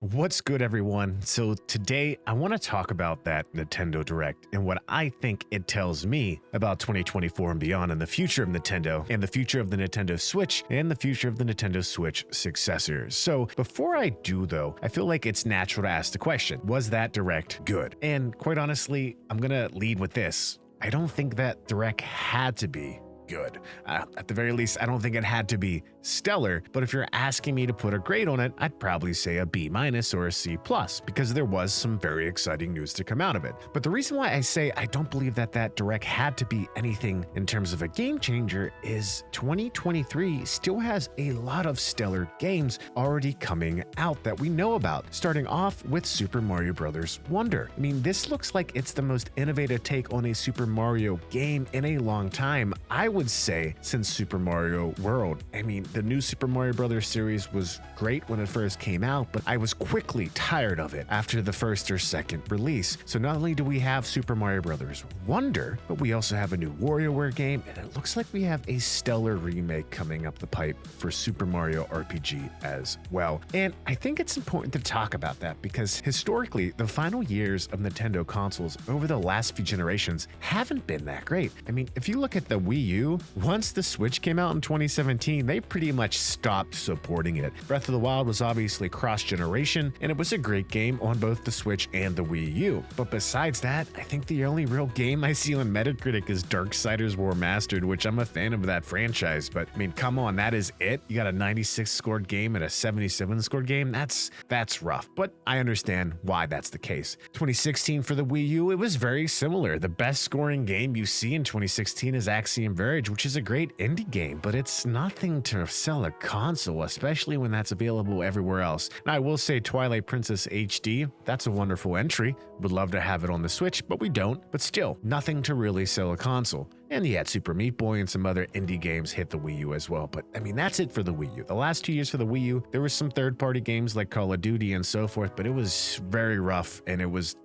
What's good, everyone? So today I want to talk about that Nintendo Direct and what I think it tells me about 2024 and beyond and the future of Nintendo and the future of the Nintendo Switch and the future of the Nintendo Switch successors. So before I do though, I feel like it's natural to ask the question, was that Direct good? And quite honestly, I'm going to lead with this. I don't think that Direct had to be good. At the very least, I don't think it had to be stellar, but if you're asking me to put a grade on it, I'd probably say a B- or a C+, because there was some very exciting news to come out of it. But the reason why I say I don't believe that Direct had to be anything in terms of a game changer is 2023 still has a lot of stellar games already coming out that we know about, starting off with Super Mario Bros. Wonder. I mean, this looks like it's the most innovative take on a Super Mario game in a long time. I would say since Super Mario World. I mean, the new Super Mario Bros. Series was great when it first came out, but I was quickly tired of it after the first or second release. So not only do we have Super Mario Bros. Wonder, but we also have a new WarioWare game, and it looks like we have a stellar remake coming up the pipe for Super Mario RPG as well. And I think it's important to talk about that because historically, the final years of Nintendo consoles over the last few generations haven't been that great. I mean, if you look at the Wii U, once the Switch came out in 2017, they pretty much stopped supporting it. Breath of the Wild was obviously cross-generation, and it was a great game on both the Switch and the Wii U. But besides that, I think the only real game I see on Metacritic is Darksiders War Mastered, which I'm a fan of that franchise. But I mean, come on, that is it? You got a 96 scored game and a 77 scored game? That's rough, but I understand why that's the case. 2016 for the Wii U, it was very similar. The best scoring game you see in 2016 is Axiom Verge, which is a great indie game, but it's nothing to sell a console, especially when that's available everywhere else. Now, I will say Twilight Princess HD, that's a wonderful entry. Would love to have it on the Switch, but we don't. But still, nothing to really sell a console. And yet Super Meat Boy and some other indie games hit the Wii U as well. But I mean, that's it for the Wii U. The last 2 years for the Wii U, there was some third-party games like Call of Duty and so forth, but it was very rough, and it was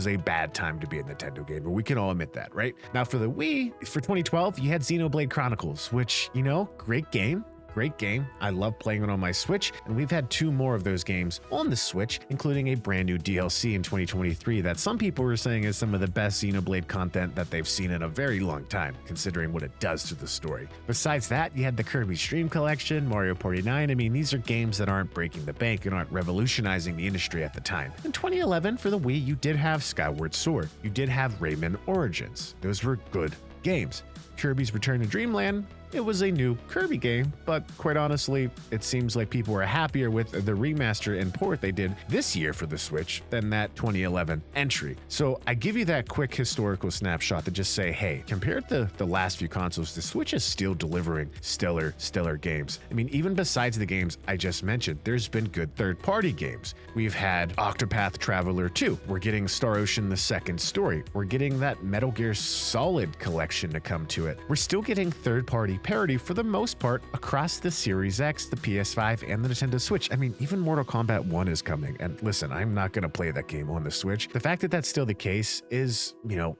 a bad time to be a Nintendo gamer. We can all admit that, right? Now for the Wii, for 2012, you had Xenoblade Chronicles, which, great game. Great game. I love playing it on my Switch, and we've had 2 more of those games on the Switch, including a brand new DLC in 2023 that some people were saying is some of the best Xenoblade content that they've seen in a very long time, considering what it does to the story. Besides that, you had the Kirby Stream Collection, Mario Party 9. I mean, these are games that aren't breaking the bank and aren't revolutionizing the industry at the time. In 2011, for the Wii, you did have Skyward Sword. You did have Rayman Origins. Those were good games. Kirby's Return to Dreamland, it was a new Kirby game, but quite honestly, it seems like people are happier with the remaster and port they did this year for the Switch than that 2011 entry. So I give you that quick historical snapshot to just say, hey, compared to the last few consoles, the Switch is still delivering stellar games. I mean, even besides the games I just mentioned, there's been good third-party games. We've had Octopath Traveler 2. We're getting Star Ocean: The Second Story. We're getting that Metal Gear Solid collection to come to it. We're still getting third-party parity for the most part across the Series X, the PS5, and the Nintendo Switch. I mean, even Mortal Kombat 1 is coming. And listen, I'm not going to play that game on the Switch. The fact that that's still the case is,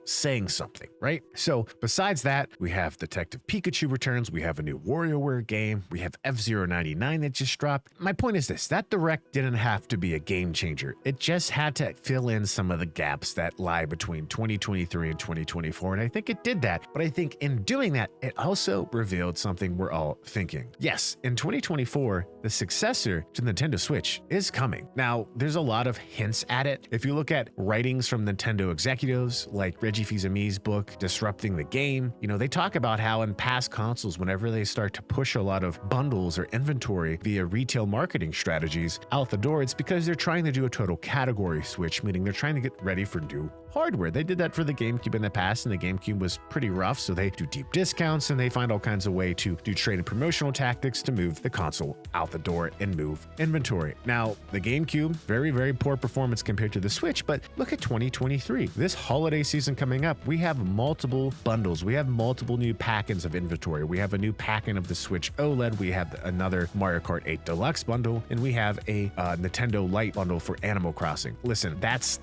saying something, right? So besides that, we have Detective Pikachu returns. We have a new WarioWare game. We have F-Zero 99 that just dropped. My point is this, that Direct didn't have to be a game changer. It just had to fill in some of the gaps that lie between 2023 and 2024. And I think it did that. But I think in doing that, it also revealed something we're all thinking. Yes, in 2024, the successor to the Nintendo Switch is coming. Now, there's a lot of hints at it. If you look at writings from Nintendo executives like Reggie Fils-Aimé's book, Disrupting the Game, they talk about how in past consoles, whenever they start to push a lot of bundles or inventory via retail marketing strategies out the door, it's because they're trying to do a total category switch, meaning they're trying to get ready for new hardware. They did that for the GameCube in the past, and the GameCube was pretty rough, so they do deep discounts and they find all kinds of ways to do trade and promotional tactics to move the console out the door and move inventory. Now, the GameCube, very poor performance compared to the Switch, but look at 2023. This holiday season coming up, we have multiple bundles. We have multiple new pack-ins of inventory. We have a new pack-in of the Switch OLED. We have another Mario Kart 8 Deluxe bundle, and we have a Nintendo Lite bundle for Animal Crossing. Listen, that's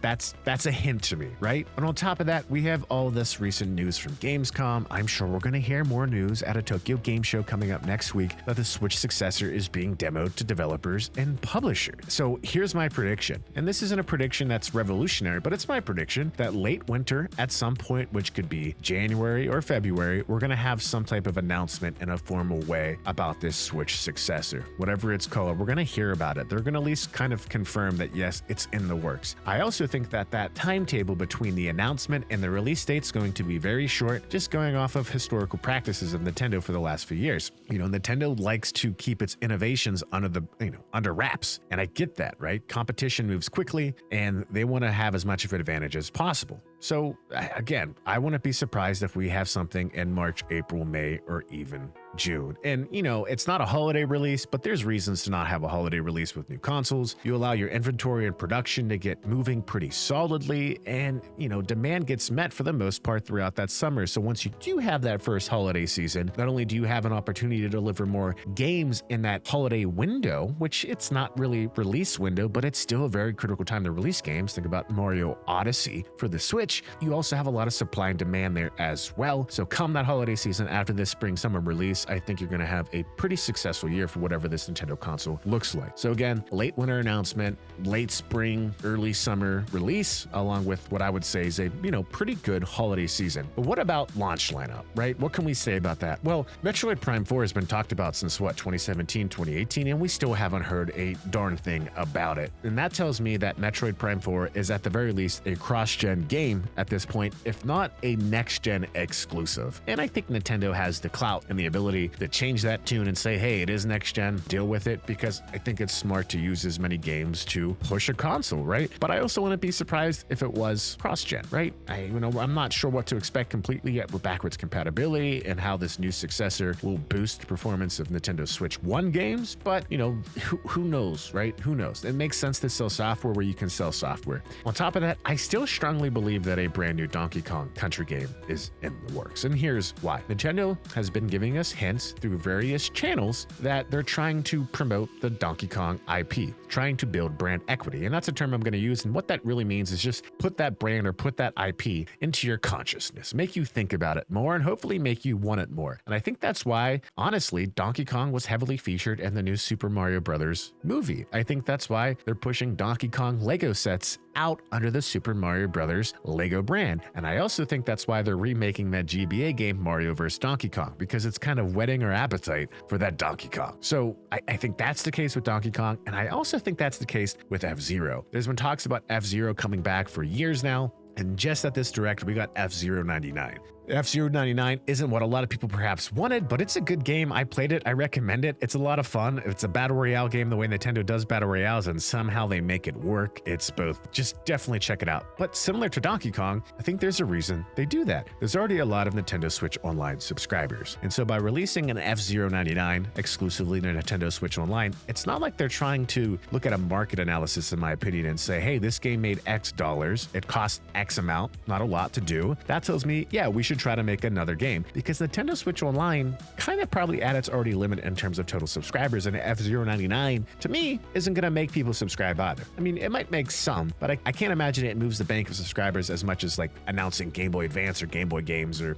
a hint to me, right? And on top of that, we have all this recent news from Gamescom. I'm sure we're going to hear more news out of the Tokyo Game Show coming up next week that the Switch successor is being demoed to developers and publishers. So here's my prediction, and this isn't a prediction that's revolutionary, but it's my prediction that late winter at some point, which could be January or February, we're going to have some type of announcement in a formal way about this Switch successor. Whatever it's called, we're going to hear about it. They're going to at least kind of confirm that yes, it's in the works. I also think that that timetable between the announcement and the release date is going to be very short, just going off of historical practices of Nintendo for the last few years. Nintendo likes to keep its innovations under wraps, and I get that, right? Competition moves quickly and they want to have as much of an advantage as possible. So again, I wouldn't be surprised if we have something in March, April, May, or even June. And it's not a holiday release, but there's reasons to not have a holiday release with new consoles. You allow your inventory and production to get moving pretty solidly, and demand gets met for the most part throughout that summer. So once you do have that first holiday season, not only do you have an opportunity to deliver more games in that holiday window, which it's not really release window, but it's still a very critical time to release games. Think about Mario Odyssey for the Switch. You also have a lot of supply and demand there as well. So come that holiday season after this spring summer release, I think you're going to have a pretty successful year for whatever this Nintendo console looks like. So again, late winter announcement, late spring, early summer release, along with what I would say is a pretty good holiday season. But what about launch lineup, right? What can we say about that? Well, Metroid Prime 4 has been talked about since 2017, 2018, and we still haven't heard a darn thing about it. And that tells me that Metroid Prime 4 is at the very least a cross-gen game at this point, if not a next-gen exclusive. And I think Nintendo has the clout and the ability to change that tune and say, hey, it is next-gen, deal with it, because I think it's smart to use as many games to push a console, right? But I also wouldn't be surprised if it was cross-gen, right? I'm not sure what to expect completely yet with backwards compatibility and how this new successor will boost the performance of Nintendo Switch 1 games, but who knows, right? Who knows? It makes sense to sell software where you can sell software. On top of that, I still strongly believe that a brand new Donkey Kong Country game is in the works. And here's why. Nintendo has been giving us hints through various channels that they're trying to promote the Donkey Kong IP, trying to build brand equity. And that's a term I'm going to use. And what that really means is just put that brand or put that IP into your consciousness, make you think about it more, and hopefully make you want it more. And I think that's why, honestly, Donkey Kong was heavily featured in the new Super Mario Brothers movie. I think that's why they're pushing Donkey Kong Lego sets out under the Super Mario Brothers Lego brand. And I also think that's why they're remaking that GBA game Mario vs. Donkey Kong, because it's kind of whetting our appetite for that Donkey Kong. So I think that's the case with Donkey Kong, and I also think that's the case with F-Zero. There's been talks about F-Zero coming back for years now, and just at this direct, we got F-Zero 99. F-Zero 99 isn't what a lot of people perhaps wanted, but it's a good game. I played it. I recommend it. It's a lot of fun. It's a battle royale game the way Nintendo does battle royales, and somehow they make it work. It's both. Just definitely check it out. But similar to Donkey Kong, I think there's a reason they do that. There's already a lot of Nintendo Switch Online subscribers. And so by releasing an F-Zero 99 exclusively to Nintendo Switch Online, it's not like they're trying to look at a market analysis, in my opinion, and say, hey, this game made X dollars. It cost X amount, not a lot to do. That tells me, yeah, we should try to make another game, because Nintendo Switch Online kind of probably at its already limit in terms of total subscribers, and F-Zero 99 to me isn't going to make people subscribe either. I mean, it might make some, but I can't imagine it moves the bank of subscribers as much as like announcing Game Boy Advance or Game Boy games or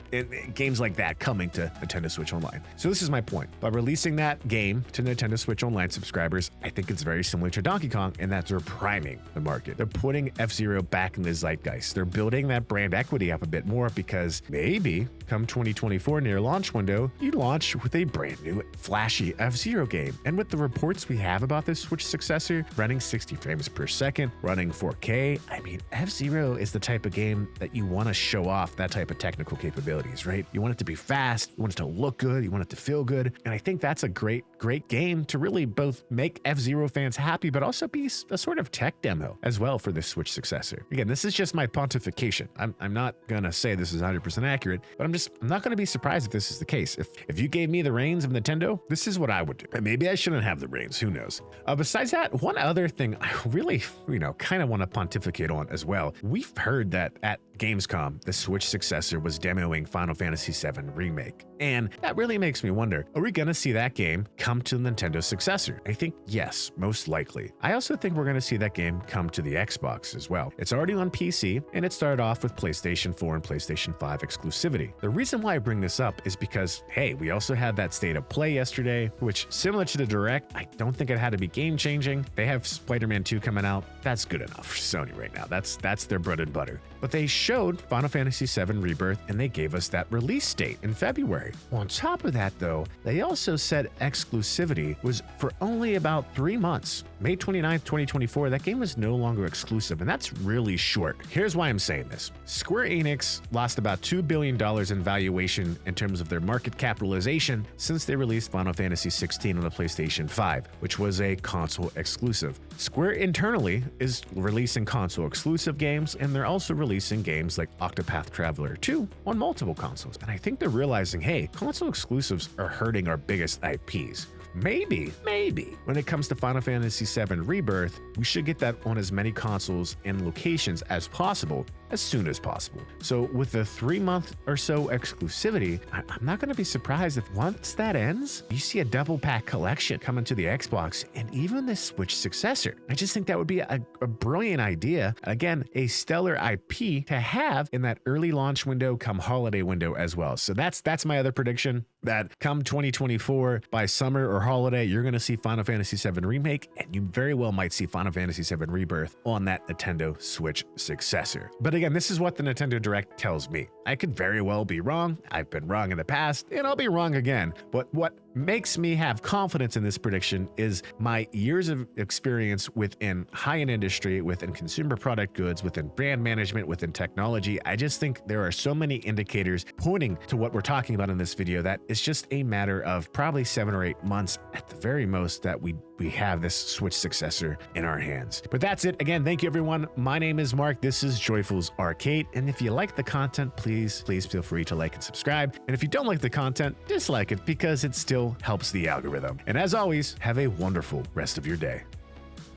games like that coming to Nintendo Switch Online. So this is my point. By releasing that game to Nintendo Switch Online subscribers, I think it's very similar to Donkey Kong in that they're priming the market. They're putting F-Zero back in the zeitgeist. They're building that brand equity up a bit more, because maybe come 2024 near launch window, you launch with a brand new flashy F-Zero game. And with the reports we have about this Switch successor running 60 frames per second, running 4K, I mean, F-Zero is the type of game that you want to show off that type of technical capabilities, right? You want it to be fast, you want it to look good, you want it to feel good. And I think that's a great game to really both make F-Zero fans happy, but also be a sort of tech demo as well for this Switch successor. Again, this is just my pontification. I'm not gonna say this is 100% accurate, but I'm not gonna be surprised if this is the case. If you gave me the reins of Nintendo, this is what I would do. And maybe I shouldn't have the reins, who knows? Besides that, one other thing I really, kind of want to pontificate on as well. We've heard that at Gamescom, the Switch successor was demoing Final Fantasy VII Remake. And that really makes me wonder, are we gonna see that game come to the Nintendo successor? I think yes, most likely. I also think we're gonna see that game come to the Xbox as well. It's already on PC, and it started off with PlayStation 4 and PlayStation 5 exclusivity. The reason why I bring this up is because, hey, we also had that State of Play yesterday, which, similar to the Direct, I don't think it had to be game-changing. They have Spider-Man 2 coming out. That's good enough for Sony right now. That's their bread and butter. But they showed Final Fantasy VII Rebirth, and they gave us that release date in February. On top of that, though, they also said exclusivity was for only about 3 months. May 29th, 2024, that game is no longer exclusive, and that's really short. Here's why I'm saying this. Square Enix lost about $2 billion in valuation in terms of their market capitalization since they released Final Fantasy XVI on the PlayStation 5, which was a console exclusive. Square internally is releasing console exclusive games, and they're also releasing games like Octopath Traveler 2 on multiple consoles. And I think they're realizing, hey, console exclusives are hurting our biggest IPs. Maybe, when it comes to Final Fantasy VII Rebirth, we should get that on as many consoles and locations as possible, as soon as possible. So with the 3-month or so exclusivity, I'm not going to be surprised if once that ends, you see a double pack collection coming to the Xbox and even the Switch successor. I just think that would be a brilliant idea. Again, a stellar IP to have in that early launch window come holiday window as well. So that's my other prediction, that come 2024, by summer or holiday, you're going to see Final Fantasy VII Remake, and you very well might see Final Fantasy VII Rebirth on that Nintendo Switch successor. But again, this is what the Nintendo Direct tells me. I could very well be wrong. I've been wrong in the past, and I'll be wrong again. But what makes me have confidence in this prediction is my years of experience within high-end industry, within consumer product goods, within brand management, within technology. I just think there are so many indicators pointing to what we're talking about in this video that it's just a matter of probably 7 or 8 months at the very most that we have this Switch successor in our hands. But that's it. Again, thank you everyone. My name is Mark. This is Joyful's Arcade. And if you like the content, please feel free to like and subscribe. And if you don't like the content, dislike it because it still helps the algorithm. And as always, have a wonderful rest of your day.